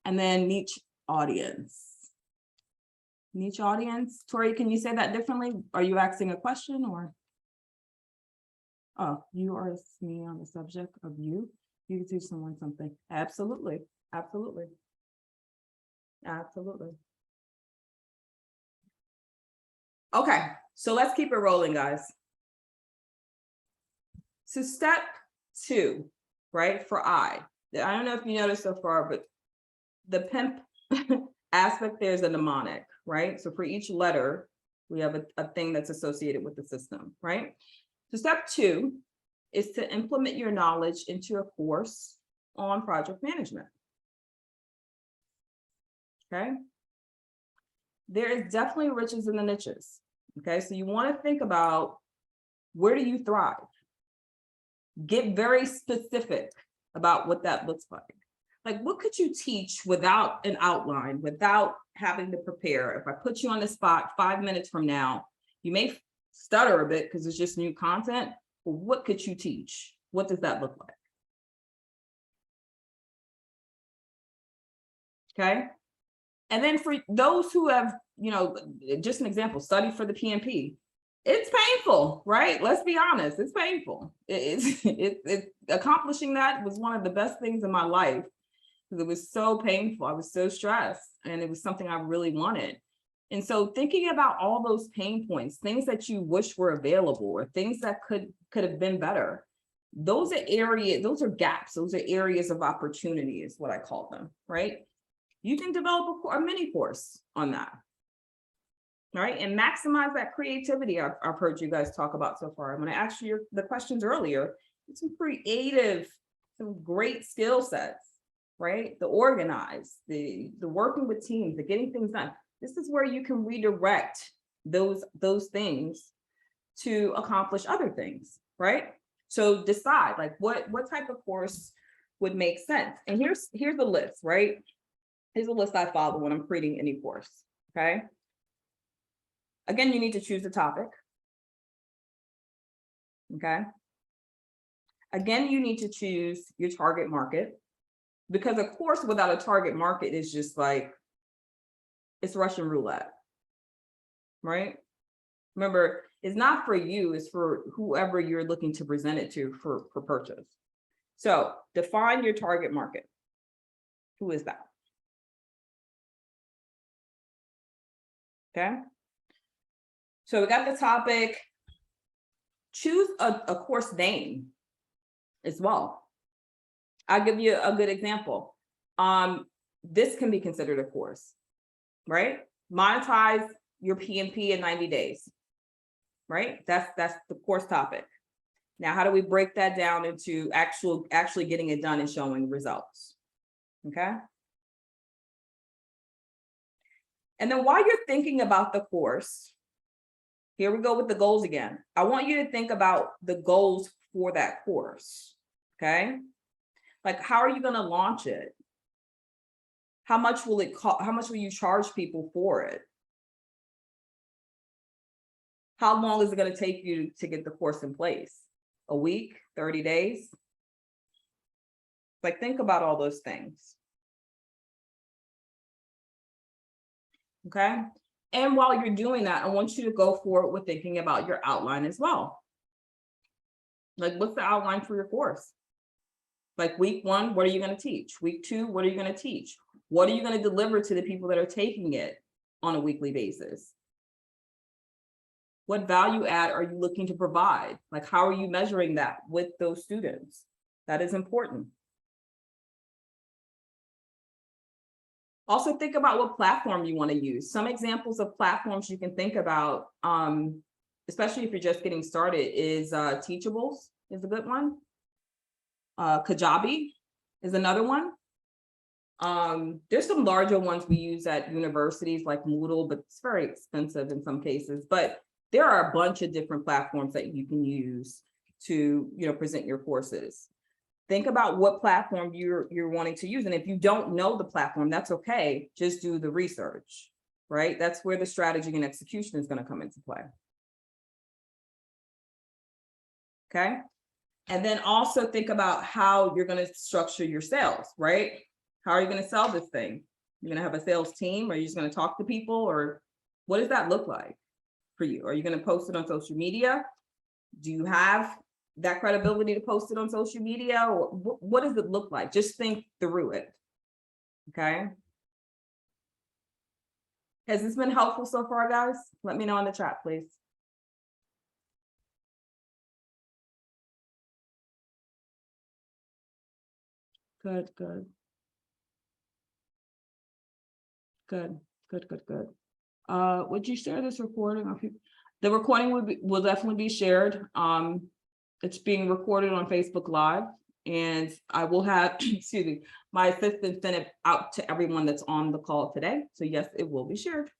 And then niche audience. Niche audience. Tori, can you say that differently? Are you asking a question or? Oh, you are me on the subject of you. You can teach someone something. Absolutely. Absolutely. Absolutely. Okay, so let's keep it rolling, guys. So step 2, right, for I don't know if you noticed so far, but the PMP aspect there is a mnemonic, right? So for each letter, we have a thing that's associated with the system, right? So step 2 is to implement your knowledge into a course on project management. Okay. There is definitely riches in the niches. Okay. So you want to think about, where do you thrive? Get very specific about what that looks like. Like, what could you teach without an outline, without having to prepare? If I put you on the spot 5 minutes from now, you may stutter a bit because it's just new content, but what could you teach? What does that look like? Okay. And then for those who have, you know, just an example, study for the PMP. It's painful, right? Let's be honest, it's painful. It's accomplishing that was one of the best things in my life, because it was so painful. I was so stressed, and it was something I really wanted. And so thinking about all those pain points, things that you wish were available, or things that could have been better, those are areas, those are gaps, those are areas of opportunity is what I call them, right? You can develop a mini course on that. Right, and maximize that creativity I've heard you guys talk about so far. When I asked you the questions earlier, it's some creative, some great skill sets, right? The organize, the working with teams, the getting things done. This is where you can redirect those things to accomplish other things, right? So decide, like, what type of course would make sense. And here's the list, right? Here's a list I follow when I'm creating any course, okay? Again, you need to choose the topic. Okay. Again, you need to choose your target market, because a course without a target market is just like, it's Russian roulette, right? Remember, it's not for you, it's for whoever you're looking to present it to for purchase. So define your target market. Who is that? Okay. So we got the topic. Choose a course name as well. I'll give you a good example. This can be considered a course, right? Monetize your PMP in 90 days, right? That's the course topic. Now, how do we break that down into actually getting it done and showing results? Okay. And then while you're thinking about the course, here we go with the goals again. I want you to think about the goals for that course, okay? Like, how are you going to launch it? How much will it cost? How much will you charge people for it? How long is it going to take you to get the course in place? A week, 30 days? Like, think about all those things. Okay. And while you're doing that, I want you to go forward with thinking about your outline as well. Like, what's the outline for your course? Like, week 1, what are you going to teach? Week 2, what are you going to teach? What are you going to deliver to the people that are taking it on a weekly basis? What value add are you looking to provide? Like, how are you measuring that with those students? That is important. Also think about what platform you want to use. Some examples of platforms you can think about, especially if you're just getting started, is Teachables is a good one. Kajabi is another one. There's some larger ones we use at universities like Moodle, but it's very expensive in some cases. But there are a bunch of different platforms that you can use to, present your courses. Think about what platform you're wanting to use. And if you don't know the platform, that's okay. Just do the research, right? That's where the strategy and execution is going to come into play. Okay. And then also think about how you're going to structure your sales, right? How are you going to sell this thing? You're going to have a sales team? Or are you just going to talk to people? Or what does that look like for you? Are you going to post it on social media? Do you have that credibility to post it on social media? Or what does it look like? Just think through it. Okay. Has this been helpful so far, guys? Let me know in the chat, please. Good, good. Good. Would you share this recording? The recording will definitely be shared. It's being recorded on Facebook Live, and I will have, excuse me, my assistant send it out to everyone that's on the call today. So yes, it will be shared.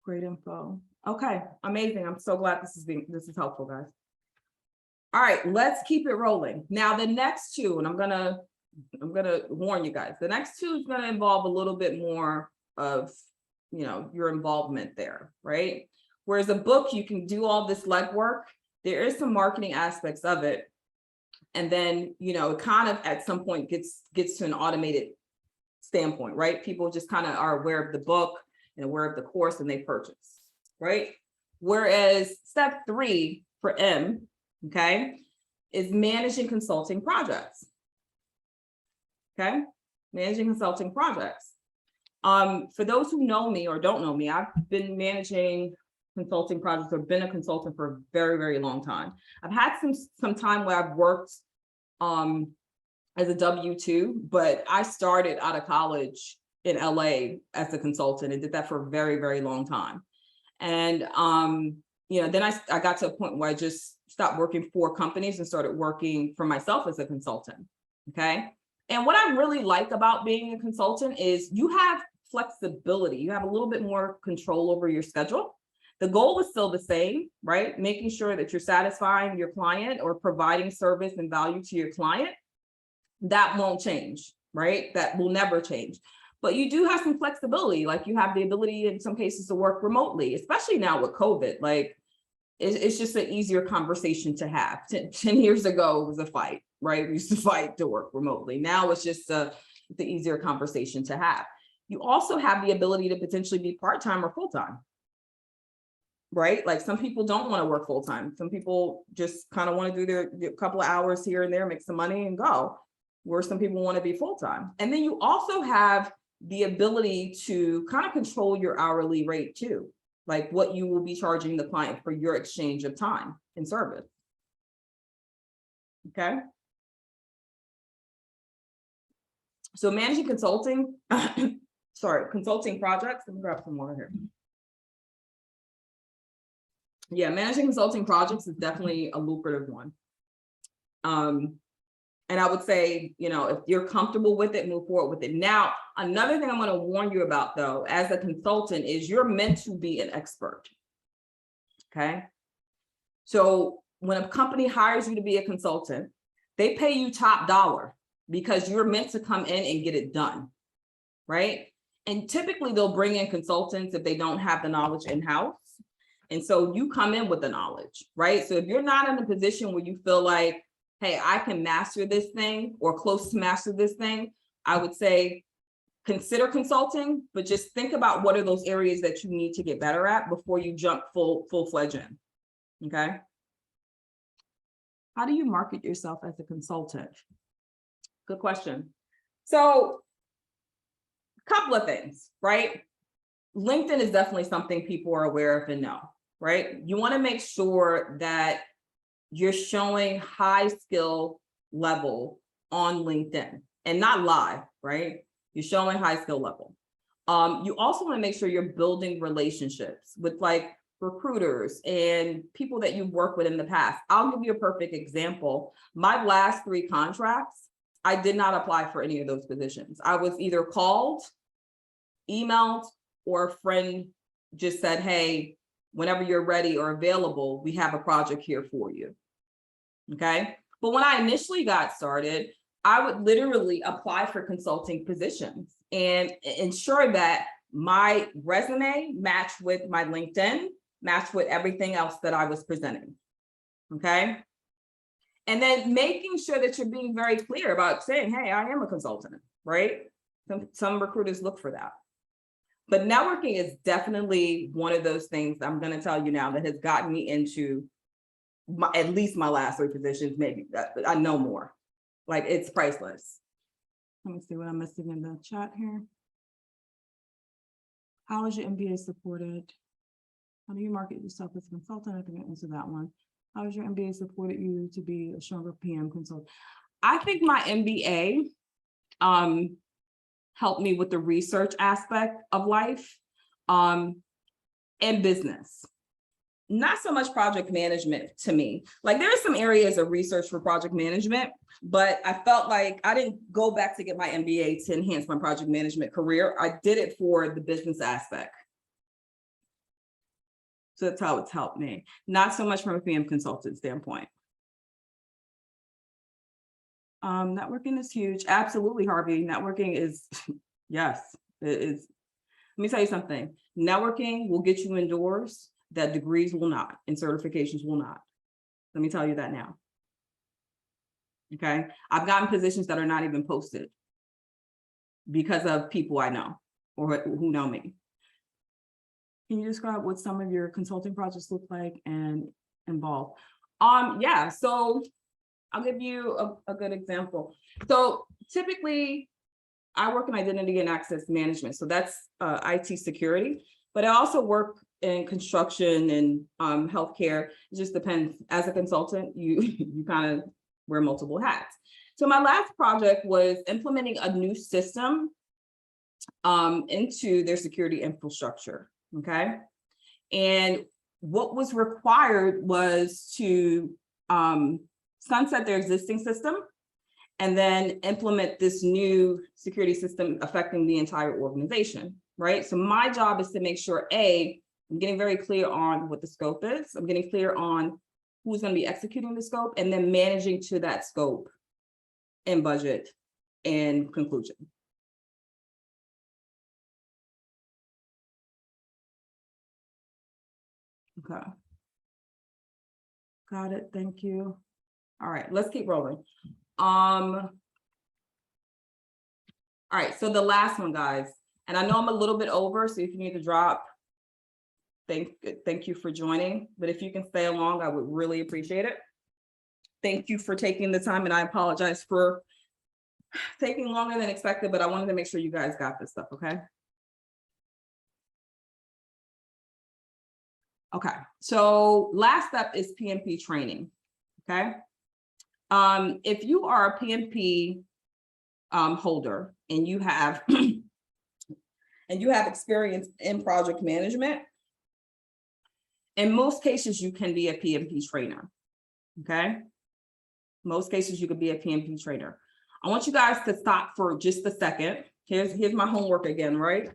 Great info. Okay, amazing. I'm so glad this is helpful, guys. All right, let's keep it rolling. Now the next two, and I'm gonna warn you guys, the next two is gonna involve a little bit more of, your involvement there, right? Whereas a book, you can do all this legwork. There is some marketing aspects of it. And then, it kind of at some point gets to an automated standpoint, right? People just kind of are aware of the book and aware of the course and they purchase, right? Whereas step 3 for M, okay, is managing consulting projects. Okay, managing consulting projects. For those who know me or don't know me, I've been managing consulting projects or been a consultant for a very, very long time. I've had some time where I've worked as a W-2, but I started out of college in LA as a consultant and did that for a very, very long time. And then I got to a point where I just stopped working for companies and started working for myself as a consultant. Okay. And what I really like about being a consultant is you have flexibility. You have a little bit more control over your schedule. The goal is still the same, right? Making sure that you're satisfying your client or providing service and value to your client. That won't change, right? That will never change. But you do have some flexibility. Like you have the ability in some cases to work remotely, especially now with COVID. Like it's just an easier conversation to have. 10 years ago, it was a fight, right? We used to fight to work remotely. Now it's just the easier conversation to have. You also have the ability to potentially be part-time or full-time, right? Like some people don't want to work full-time. Some people just kind of want to do their couple of hours here and there, make some money and go, where some people want to be full-time. And then you also have the ability to kind of control your hourly rate too, like what you will be charging the client for your exchange of time and service. Okay. So managing consulting, consulting projects. Let me grab some water here. Yeah, managing consulting projects is definitely a lucrative one. And I would say, you know, if you're comfortable with it, move forward with it. Now, another thing I'm going to warn you about, though, as a consultant, is you're meant to be an expert. Okay. So when a company hires you to be a consultant, they pay you top dollar because you're meant to come in and get it done. Right. And typically they'll bring in consultants if they don't have the knowledge in-house. And so you come in with the knowledge, right? So if you're not in a position where you feel like, hey, I can master this thing or close to master this thing, I would say consider consulting, but just think about what are those areas that you need to get better at before you jump full-fledged in, okay? How do you market yourself as a consultant? Good question. So a couple of things, right? LinkedIn is definitely something people are aware of and know, right? You want to make sure that you're showing high skill level on LinkedIn and not live, right? You're showing high skill level. You also want to make sure you're building relationships with like recruiters and people that you've worked with in the past. I'll give you a perfect example. My last 3 contracts, I did not apply for any of those positions. I was either called, emailed, or a friend just said, hey, whenever you're ready or available, we have a project here for you. Okay. But when I initially got started, I would literally apply for consulting positions and ensure that my resume matched with my LinkedIn, matched with everything else that I was presenting. Okay. And then making sure that you're being very clear about saying, hey, I am a consultant, right? Some recruiters look for that. But networking is definitely one of those things I'm going to tell you now that has gotten me into at least my last 3 positions, maybe I know more. Like, it's priceless. Let me see what I'm missing in the chat here. How is your MBA supported? How do you market yourself as a consultant? I think I answered that one. How has your MBA supported you to be a stronger PM consultant? I think my MBA helped me with the research aspect of life and business. Not so much project management to me. Like, there are some areas of research for project management, but I felt like I didn't go back to get my MBA to enhance my project management career. I did it for the business aspect. So that's how it's helped me. Not so much from a PM consultant standpoint. Networking is huge. Absolutely, Harvey. Networking is, yes, it is. Let me tell you something. Networking will get you indoors that degrees will not, and certifications will not. Let me tell you that now. Okay. I've gotten positions that are not even posted because of people I know or who know me. Can you describe what some of your consulting projects look like and involve? Yeah, so I'll give you a good example. So typically I work in identity and access management. So that's IT security, but I also work in construction and healthcare. It just depends. As a consultant, you kind of wear multiple hats. So my last project was implementing a new system into their security infrastructure. Okay. And what was required was to sunset their existing system and then implement this new security system affecting the entire organization, right? So my job is to make sure, A, I'm getting very clear on what the scope is. I'm getting clear on who's going to be executing the scope and then managing to that scope and budget and conclusion. Okay. Got it. Thank you. All right, let's keep rolling. All right, so the last one, guys, and I know I'm a little bit over, so if you need to drop, thank you for joining, but if you can stay along, I would really appreciate it. Thank you for taking the time, and I apologize for taking longer than expected, but I wanted to make sure you guys got this stuff, okay? Okay, so last step is PMP training, okay? If you are a PMP holder and you have experience in project management, in most cases you can be a PMP trainer. Okay. Most cases, you could be a PMP trainer. I want you guys to stop for just a second. Here's my homework again, right?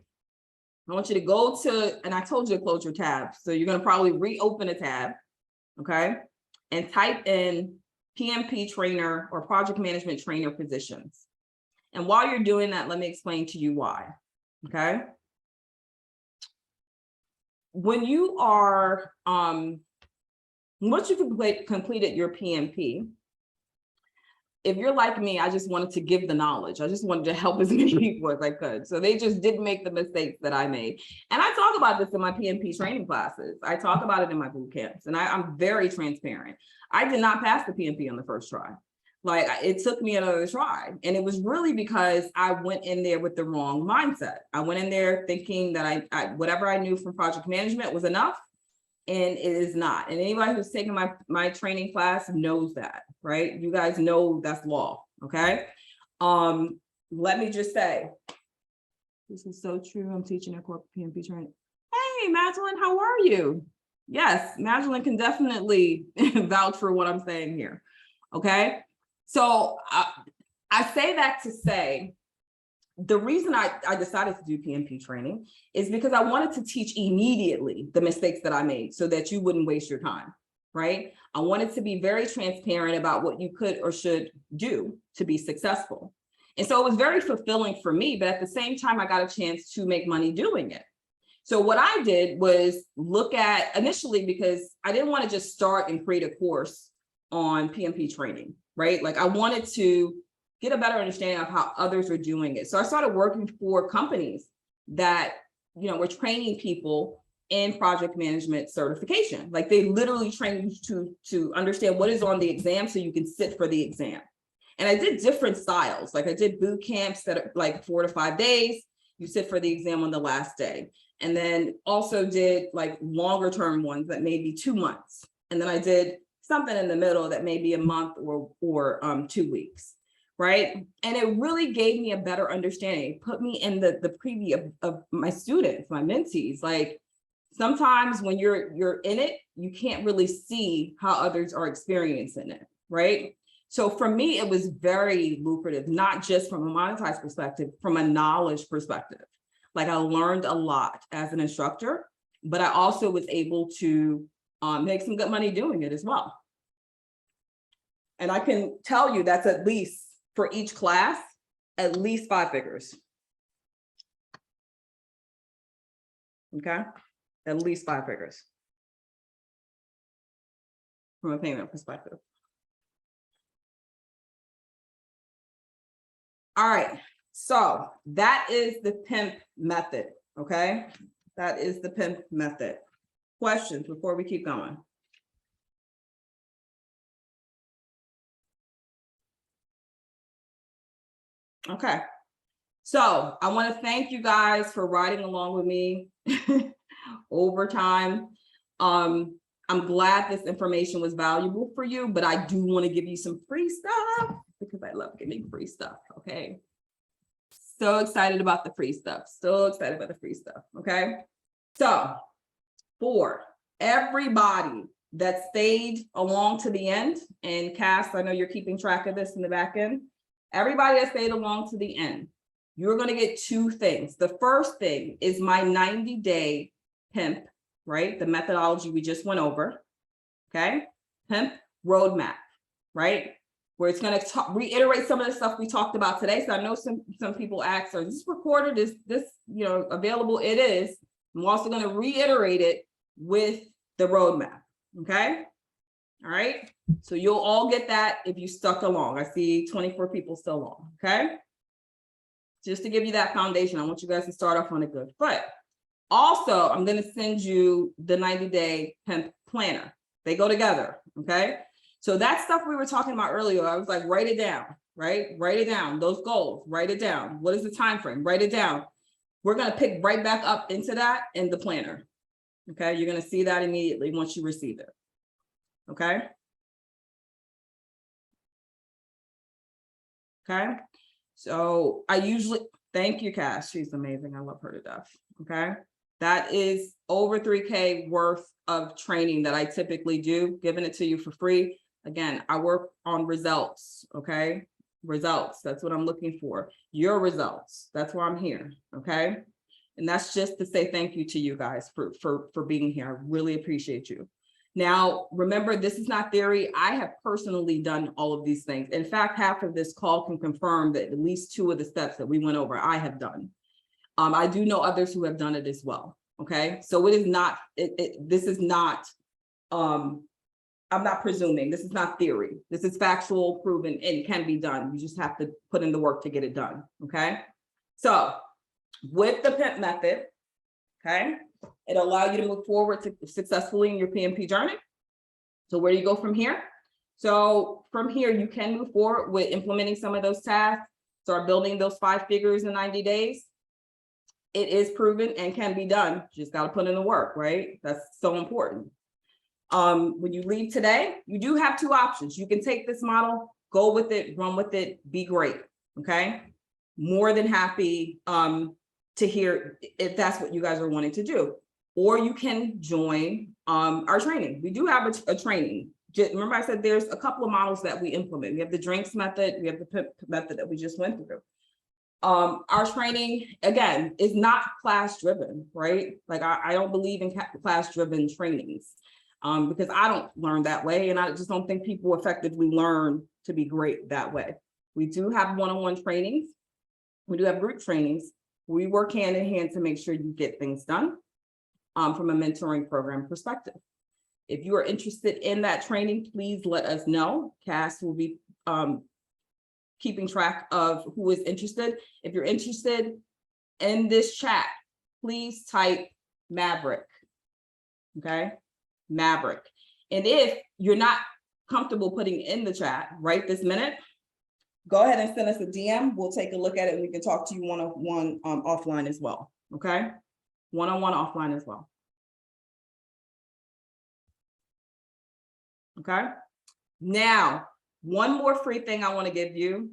I want you to go to, and I told you to close your tab. So you're going to probably reopen a tab, okay? And type in PMP trainer or project management trainer positions. And while you're doing that, let me explain to you why, okay? When you are, once you've completed your PMP, if you're like me, I just wanted to give the knowledge. I just wanted to help as many people as I could. So they just didn't make the mistakes that I made. And I talk about this in my PMP training classes. I talk about it in my boot camps, and I'm very transparent. I did not pass the PMP on the first try. Like, it took me another try. And it was really because I went in there with the wrong mindset. I went in there thinking that I whatever I knew from project management was enough, and it is not. And anybody who's taken my training class knows that, right? You guys know that's law, okay? Let me just say, this is so true. I'm teaching at corporate PMP training. Hey, Magdalene, how are you? Yes, Magdalene can definitely vouch for what I'm saying here, okay? So I say that to say, the reason I decided to do PMP training is because I wanted to teach immediately the mistakes that I made so that you wouldn't waste your time, right? I wanted to be very transparent about what you could or should do to be successful. And so it was very fulfilling for me, but at the same time, I got a chance to make money doing it. So what I did was look at initially, because I didn't want to just start and create a course on PMP training, right? Like, I wanted to get a better understanding of how others are doing it. So I started working for companies that, you know, were training people in project management certification. Like, they literally train you to understand what is on the exam so you can sit for the exam. And I did different styles. Like, I did boot camps that are like 4 to 5 days. You sit for the exam on the last day. And then also did like longer term ones that may be 2 months. And then I did something in the middle that may be a month or 2 weeks. Right. And it really gave me a better understanding. It put me in the preview of my students, my mentees. Like, sometimes when you're in it, you can't really see how others are experiencing it. Right. So for me, it was very lucrative, not just from a monetized perspective, from a knowledge perspective. Like, I learned a lot as an instructor, but I also was able to make some good money doing it as well. And I can tell you that's at least, for each class, at least 5 figures. Okay, at least 5 figures from a payment perspective. All right, so that is the PIMP method, okay? That is the PIMP method. Questions before we keep going? Okay, so I want to thank you guys for riding along with me over time. I'm glad this information was valuable for you, but I do want to give you some free stuff because I love giving free stuff, okay? So excited about the free stuff, so excited about the free stuff, okay? So for everybody that stayed along to the end, and Cass, I know you're keeping track of this in the back end, everybody that stayed along to the end, you're going to get 2 things. The first thing is my 90-day PIMP, right? The methodology we just went over, okay? PIMP roadmap, right? Where it's going to reiterate some of the stuff we talked about today. So I know some people ask, is this recorded? Is this, you know, available? It is. I'm also going to reiterate it with the roadmap, okay? All right, so you'll all get that if you stuck along. I see 24 people still on, okay? Just to give you that foundation, I want you guys to start off on a good foot. Also, I'm going to send you the 90-day PIMP planner. They go together, okay? So that stuff we were talking about earlier, I was like, write it down, right? Write it down, those goals, write it down. What is the time frame? Write it down. We're going to pick right back up into that in the planner, okay? You're going to see that immediately once you receive it. Okay. Okay. So I usually, thank you, Cass. She's amazing. I love her to death. Okay. That is over $3K worth of training that I typically do, giving it to you for free. Again, I work on results, okay? Results, that's what I'm looking for. Your results, that's why I'm here, okay? And that's just to say thank you to you guys for being here. I really appreciate you. Now, remember, this is not theory. I have personally done all of these things. In fact, half of this call can confirm that at least 2 of the steps that we went over, I have done. I do know others who have done it as well, okay? So it is not, this is not, I'm not presuming, this is not theory. This is factual, proven, and can be done. You just have to put in the work to get it done, okay? So with the PMP method, okay, it'll allow you to move forward successfully in your PMP journey. So where do you go from here? So from here, you can move forward with implementing some of those tasks, start building those 5 figures in 90 days. It is proven and can be done. You just got to put in the work, right? That's so important. When you leave today, you do have 2 options. You can take this model, go with it, run with it, be great, okay? More than happy to hear if that's what you guys are wanting to do. Or you can join our training. We do have a training. Remember I said there's a couple of models that we implement. We have the drinks method, we have the PMP method that we just went through. Our training, again, is not class driven, right? Like I don't believe in class driven trainings because I don't learn that way. And I just don't think people effectively learn to be great that way. We do have one-on-one trainings. We do have group trainings. We work hand in hand to make sure you get things done from a mentoring program perspective. If you are interested in that training, please let us know. Cass will be keeping track of who is interested. If you're interested in this chat, please type Maverick, okay? Maverick. And if you're not comfortable putting in the chat right this minute, go ahead and send us a DM. We'll take a look at it and we can talk to you one-on-one offline as well, okay? One-on-one offline as well. Okay, now, one more free thing I want to give you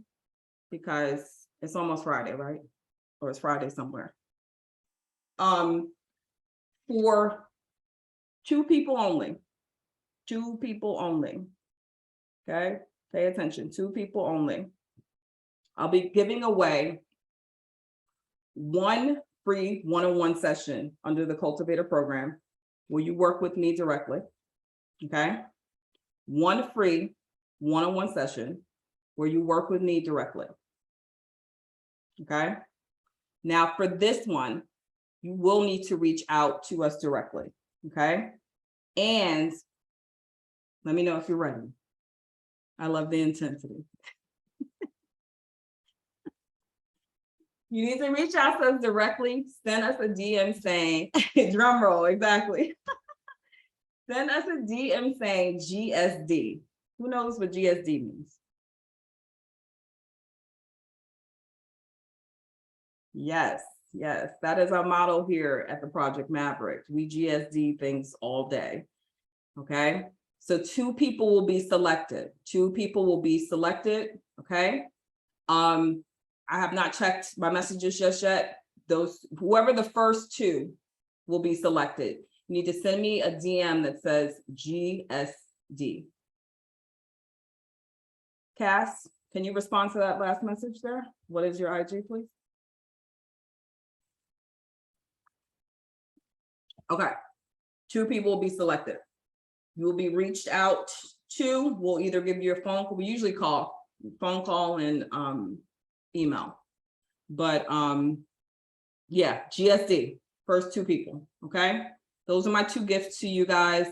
because it's almost Friday, right? Or it's Friday somewhere. For 2 people only, 2 people only, okay? Pay attention, 2 people only. I'll be giving away 1 free one-on-one session under the Cultivator program where you work with me directly, okay? 1 free one-on-one session where you work with me directly, okay? Now for this one, you will need to reach out to us directly, okay? And let me know if you're ready. I love the intensity. You need to reach out to us directly, send us a DM saying, drum roll, exactly. Send us a DM saying GSD. Who knows what GSD means? Yes, yes, that is our motto here at the Project Maverick. We GSD things all day, okay? So 2 people will be selected. 2 people will be selected, okay? I have not checked my messages just yet. Whoever the first 2 will be selected. You need to send me a DM that says GSD. Cass, can you respond to that last message there? What is your IG, please? Okay, 2 people will be selected. You will be reached out to. We'll either give you a phone call. We usually call, phone call and email. But yeah, GSD, first 2 people, okay? Those are my 2 gifts to you guys.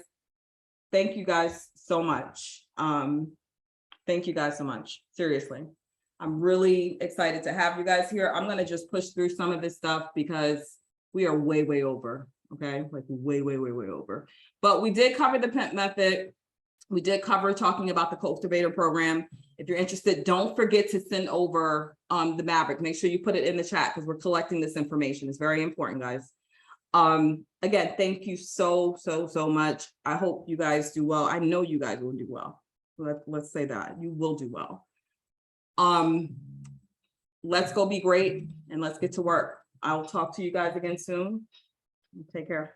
Thank you guys so much. Thank you guys so much, seriously. I'm really excited to have you guys here. I'm gonna just push through some of this stuff because we are way, way over, okay? Like way, way, way, way over. But we did cover the PMP method. We did cover talking about the Cultivator program. If you're interested, don't forget to send over the Maverick. Make sure you put it in the chat because we're collecting this information. It's very important, guys. Again, thank you so much. I hope you guys do well. I know you guys will do well. Let's say that you will do well. Let's go be great and let's get to work. I'll talk to you guys again soon. Take care.